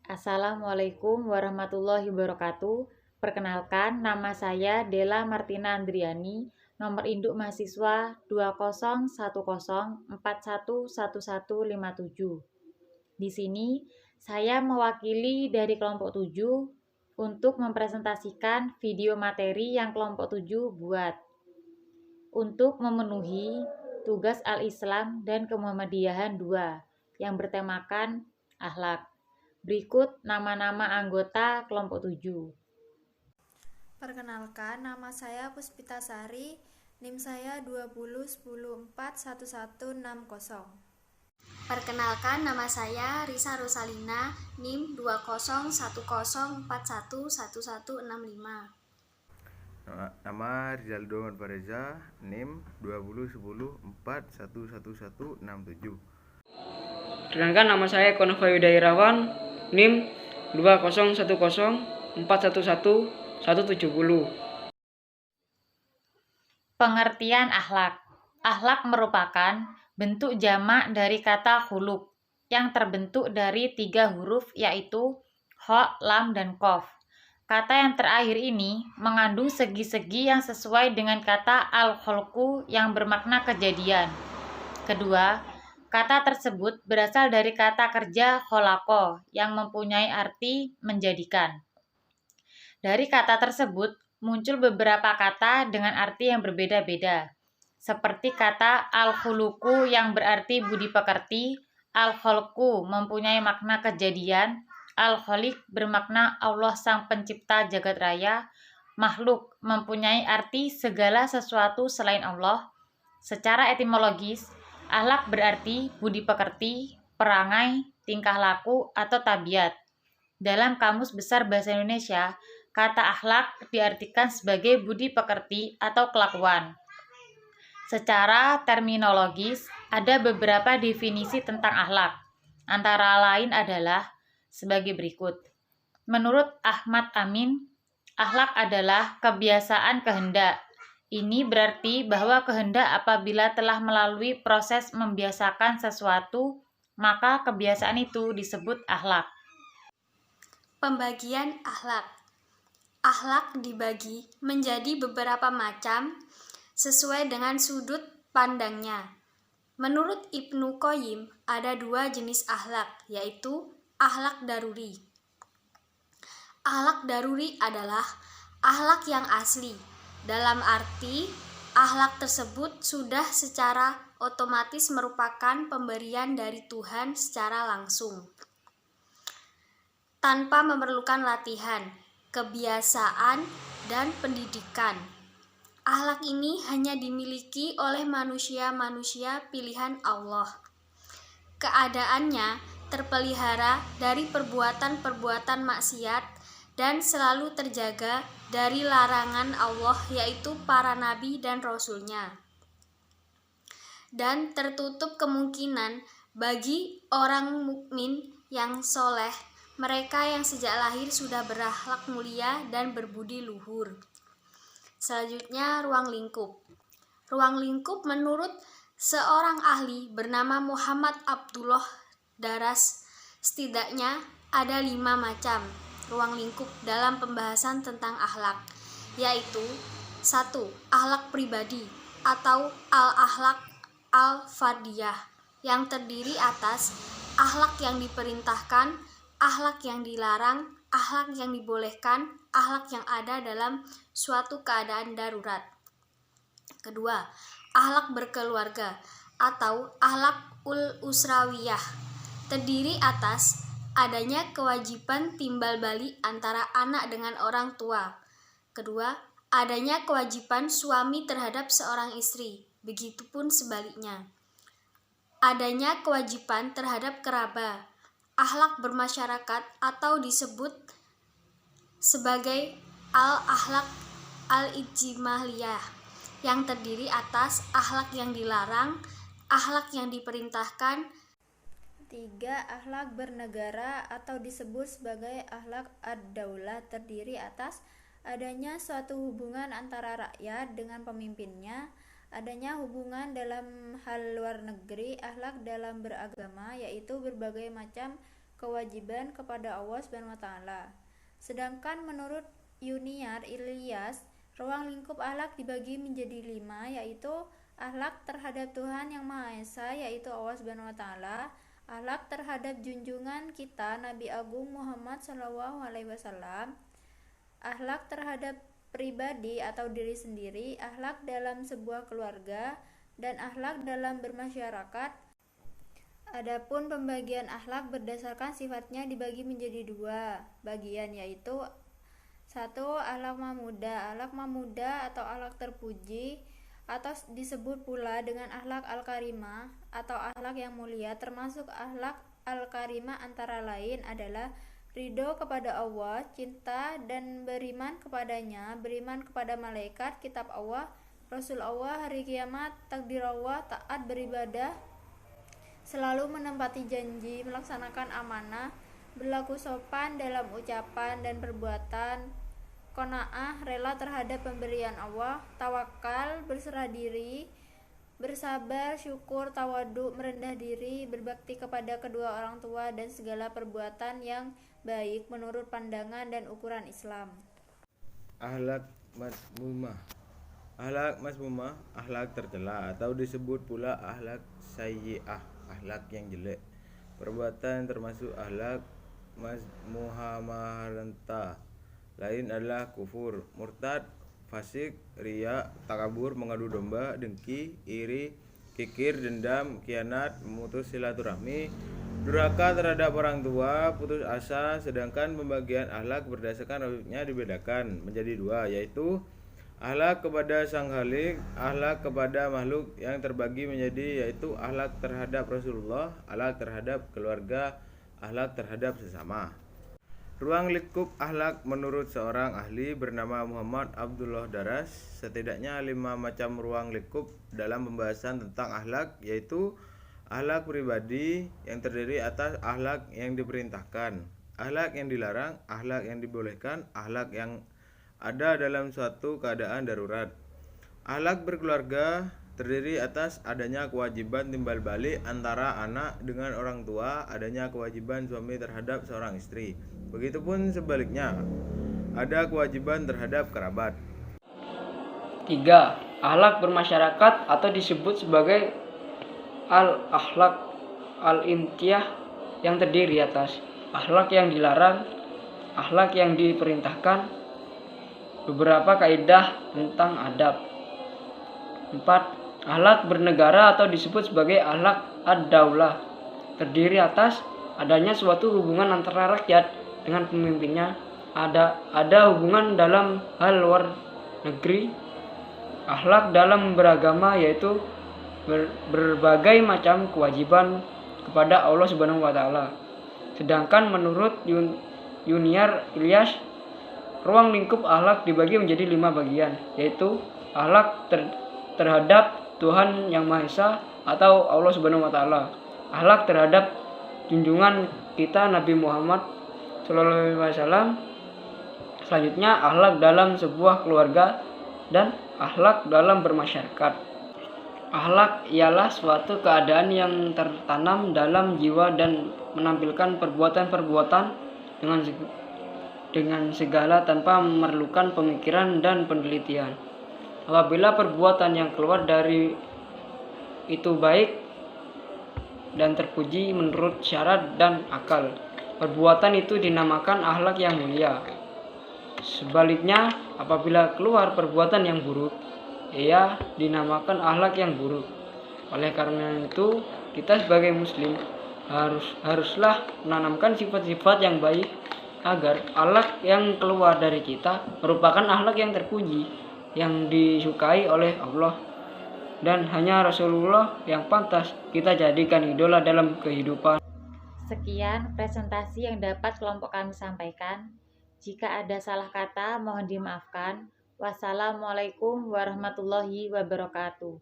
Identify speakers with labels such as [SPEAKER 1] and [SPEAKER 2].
[SPEAKER 1] Assalamualaikum warahmatullahi wabarakatuh. Perkenalkan, nama saya Della Martina Andriani, nomor induk mahasiswa 2010411157. Di sini, saya mewakili dari kelompok 7 untuk mempresentasikan video materi yang kelompok 7 buat untuk memenuhi tugas Al-Islam dan Kemuhammadiyahan 2 yang bertemakan akhlak. Berikut nama-nama anggota kelompok 7.
[SPEAKER 2] Perkenalkan, nama saya Puspitasari, NIM saya 2010141160.
[SPEAKER 3] Perkenalkan, nama saya Risa Rosalina, NIM 201041411165.
[SPEAKER 4] Nama Rizaldo Marfareza, NIM 2010411167.
[SPEAKER 5] Perkenalkan, nama saya Konova Yudairawan, NIM 2010411170.
[SPEAKER 1] Pengertian akhlak. Akhlak merupakan bentuk jamak dari kata khuluq yang terbentuk dari 3 huruf yaitu ha, lam, dan qaf. Kata yang terakhir ini mengandung segi-segi yang sesuai dengan kata al-khalqu yang bermakna kejadian. Kedua, kata tersebut berasal dari kata kerja kholaqa yang mempunyai arti menjadikan. Dari kata tersebut muncul beberapa kata dengan arti yang berbeda-beda, seperti kata al-khuluqu yang berarti budi pekerti, al-khalqu mempunyai makna kejadian, al-khaliq bermakna Allah sang pencipta jagat raya, makhluk mempunyai arti segala sesuatu selain Allah. Secara etimologis, akhlak berarti budi pekerti, perangai, tingkah laku, atau tabiat. Dalam Kamus Besar Bahasa Indonesia, kata akhlak diartikan sebagai budi pekerti atau kelakuan. Secara terminologis, ada beberapa definisi tentang akhlak. Antara lain adalah sebagai berikut. Menurut Ahmad Amin, akhlak adalah kebiasaan kehendak. Ini berarti bahwa kehendak apabila telah melalui proses membiasakan sesuatu, maka kebiasaan itu disebut akhlak.
[SPEAKER 3] Pembagian akhlak. Akhlak dibagi menjadi beberapa macam sesuai dengan sudut pandangnya. Menurut Ibnu Qayyim, ada 2 jenis akhlak, yaitu akhlak daruri. Akhlak daruri adalah akhlak yang asli, dalam arti akhlak tersebut sudah secara otomatis merupakan pemberian dari Tuhan secara langsung, tanpa memerlukan latihan, kebiasaan, dan pendidikan. Akhlak ini hanya dimiliki oleh manusia-manusia pilihan Allah. Keadaannya terpelihara dari perbuatan-perbuatan maksiat dan selalu terjaga dari larangan Allah, yaitu para nabi dan rasulnya. Dan tertutup kemungkinan bagi orang mukmin yang soleh, mereka yang sejak lahir sudah berakhlak mulia dan berbudi luhur. Selanjutnya, ruang lingkup. Ruang lingkup menurut seorang ahli bernama Muhammad Abdullah Daras, setidaknya ada 5 macam ruang lingkup dalam pembahasan tentang akhlak, yaitu 1. Akhlak pribadi atau al-akhlak al-fardiyah yang terdiri atas akhlak yang diperintahkan, akhlak yang dilarang, akhlak yang dibolehkan, akhlak yang ada dalam suatu keadaan darurat. Kedua, akhlak berkeluarga atau akhlak ul-usrawiyah terdiri atas adanya kewajiban timbal balik antara anak dengan orang tua. Kedua, adanya kewajiban suami terhadap seorang istri, begitupun sebaliknya. Adanya kewajiban terhadap kerabat, akhlak bermasyarakat atau disebut sebagai al-akhlak al-ijtimaiyah yang terdiri atas akhlak yang dilarang, akhlak yang diperintahkan.
[SPEAKER 2] 3. Akhlak bernegara atau disebut sebagai akhlak ad-daulah terdiri atas adanya suatu hubungan antara rakyat dengan pemimpinnya, adanya hubungan dalam hal luar negeri, akhlak dalam beragama, yaitu berbagai macam kewajiban kepada Allah Subhanahu wa taala. Sedangkan menurut Yuniar Ilyas, ruang lingkup akhlak dibagi menjadi 5, yaitu akhlak terhadap Tuhan Yang Maha Esa, yaitu Allah Subhanahu wa taala, akhlak terhadap junjungan kita Nabi Agung Muhammad SAW, akhlak terhadap pribadi atau diri sendiri, akhlak dalam sebuah keluarga, dan akhlak dalam bermasyarakat. Adapun pembagian akhlak berdasarkan sifatnya dibagi menjadi 2 bagian, yaitu 1. Akhlak mahmudah. Akhlak mahmudah atau akhlak terpuji atau disebut pula dengan akhlak al-karimah atau akhlak yang mulia. Termasuk akhlak al-karimah antara lain adalah ridho kepada Allah, cinta dan beriman kepadanya, beriman kepada malaikat, kitab Allah, Rasul Allah, hari kiamat, takdir Allah, taat beribadah, selalu menempati janji, melaksanakan amanah, berlaku sopan dalam ucapan dan perbuatan, qanaah, rela terhadap pemberian Allah, tawakal, berserah diri, bersabar, syukur, tawadu, merendah diri, berbakti kepada kedua orang tua, dan segala perbuatan yang baik menurut pandangan dan ukuran Islam.
[SPEAKER 4] Akhlak mazmumah. Akhlak mazmumah, akhlak tercela atau disebut pula akhlak sayyi'ah, akhlak yang jelek. Perbuatan termasuk akhlak mazmuhamah lain adalah kufur, murtad, fasik, riya, takabur, mengadu domba, dengki, iri, kikir, dendam, khianat, memutus silaturahmi, durhaka terhadap orang tua, putus asa. Sedangkan pembagian akhlak berdasarkan rawinya dibedakan menjadi 2, yaitu akhlak kepada Sang Khalik, akhlak kepada makhluk, yang terbagi menjadi yaitu akhlak terhadap Rasulullah, akhlak terhadap keluarga, akhlak terhadap sesama. Ruang lingkup akhlak menurut seorang ahli bernama Muhammad Abdullah Daras, setidaknya 5 macam ruang lingkup dalam pembahasan tentang akhlak, yaitu akhlak pribadi yang terdiri atas akhlak yang diperintahkan, akhlak yang dilarang, akhlak yang dibolehkan, akhlak yang ada dalam suatu keadaan darurat. Akhlak berkeluarga terdiri atas adanya kewajiban timbal balik antara anak dengan orang tua, adanya kewajiban suami terhadap seorang istri. Begitupun sebaliknya, ada kewajiban terhadap kerabat.
[SPEAKER 5] 3. Akhlak bermasyarakat atau disebut sebagai al-akhlak al-imtiyah, yang terdiri atas akhlak yang dilarang, akhlak yang diperintahkan, beberapa kaidah tentang adab. 4. Akhlak bernegara atau disebut sebagai akhlak ad-daulah, terdiri atas adanya suatu hubungan antara rakyat dengan pemimpinnya, ada hubungan dalam hal luar negeri. Akhlak dalam beragama yaitu berbagai macam kewajiban kepada Allah Subhanahu wa taala. Sedangkan menurut Yuniar Ilyas, ruang lingkup akhlak dibagi menjadi 5 bagian, yaitu akhlak terhadap Tuhan Yang Maha Esa atau Allah Subhanahu wa taala, akhlak terhadap junjungan kita Nabi Muhammad SAW, selanjutnya akhlak dalam sebuah keluarga, dan akhlak dalam bermasyarakat. Akhlak ialah suatu keadaan yang tertanam dalam jiwa dan menampilkan perbuatan-perbuatan dengan segala tanpa memerlukan pemikiran dan penelitian. Apabila perbuatan yang keluar dari itu baik dan terpuji menurut syarat dan akal, perbuatan itu dinamakan akhlak yang mulia. Sebaliknya, apabila keluar perbuatan yang buruk, ia dinamakan akhlak yang buruk. Oleh karena itu, kita sebagai muslim haruslah menanamkan sifat-sifat yang baik agar akhlak yang keluar dari kita merupakan akhlak yang terpuji, yang disukai oleh Allah, dan hanya Rasulullah yang pantas kita jadikan idola dalam kehidupan.
[SPEAKER 1] Sekian presentasi yang dapat kelompok kami sampaikan. Jika ada salah kata, mohon dimaafkan. Wassalamualaikum warahmatullahi wabarakatuh.